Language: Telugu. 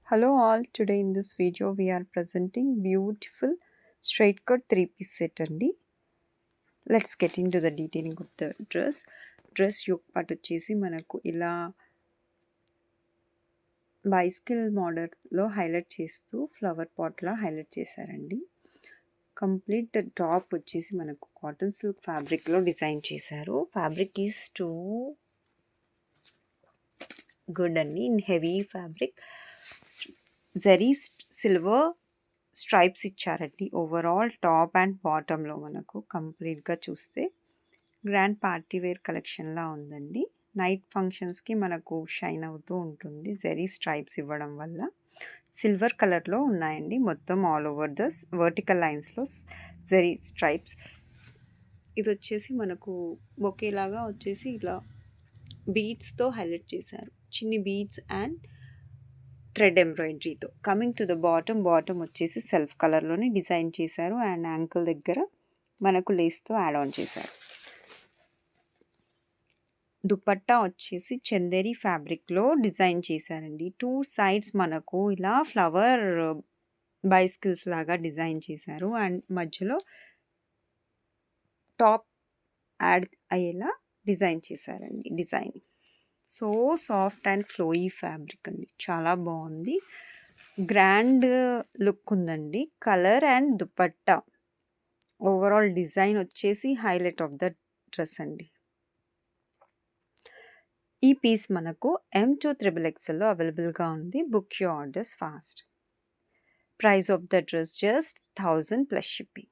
Hello all, today in this video we are presenting beautiful straight cut 3-piece set అండి. Let's get into the detailing of the dress. Dress yoke part వచ్చేసి మనకు ఇలా బైసికల్ మోడల్లో హైలైట్ చేస్తూ ఫ్లవర్ పాట్లా హైలైట్ చేశారండి. కంప్లీట్ టాప్ వచ్చేసి మనకు కాటన్ సిల్క్ ఫ్యాబ్రిక్లో డిజైన్ చేశారు. ఫ్యాబ్రిక్ ఈజ్ టూ గుడ్ అండి, in heavy fabric. Zari silver stripes ఇచ్చారండి. ఓవరాల్ టాప్ అండ్ బాటంలో మనకు కంప్లీట్గా చూస్తే గ్రాండ్ పార్టీ వేర్ కలెక్షన్లా ఉందండి. నైట్ ఫంక్షన్స్కి మనకు షైన్ అవుతూ ఉంటుంది జరీ స్ట్రైప్స్ ఇవ్వడం వల్ల. సిల్వర్ కలర్లో ఉన్నాయండి మొత్తం ఆల్ ఓవర్ ద వర్టికల్ లైన్స్లో జరీ స్ట్రైప్స్. ఇది వచ్చేసి మనకు బొకేలాగా వచ్చేసి ఇలా బీడ్స్తో హైలైట్ చేశారు, చిన్ని బీడ్స్ అండ్ థ్రెడ్ ఎంబ్రాయిడరీతో. కమింగ్ టు ద బాటమ్ వచ్చేసి సెల్ఫ్ కలర్లోనే డిజైన్ చేశారు అండ్ యాంకిల్ దగ్గర మనకు లేస్తో యాడ్ ఆన్ చేశారు. దుపట్టా వచ్చేసి చందేరి ఫ్యాబ్రిక్లో డిజైన్ చేశారండి. టూ సైడ్స్ మనకు ఇలా ఫ్లవర్ బైస్కిల్స్ లాగా డిజైన్ చేశారు అండ్ మధ్యలో టాప్ యాడ్ అయ్యేలా డిజైన్ చేశారండి. Design so soft and flowy fabric అండి, చాలా బాగుంది. గ్రాండ్ లుక్ ఉందండి. Colour and dupatta overall design వచ్చేసి హైలైట్ ఆఫ్ ద డ్రెస్ అండి. ఈ పీస్ మనకు M2XXLలో అవైలబుల్గా ఉంది. Book your orders fast. Price of the dress just 1000 plus shipping.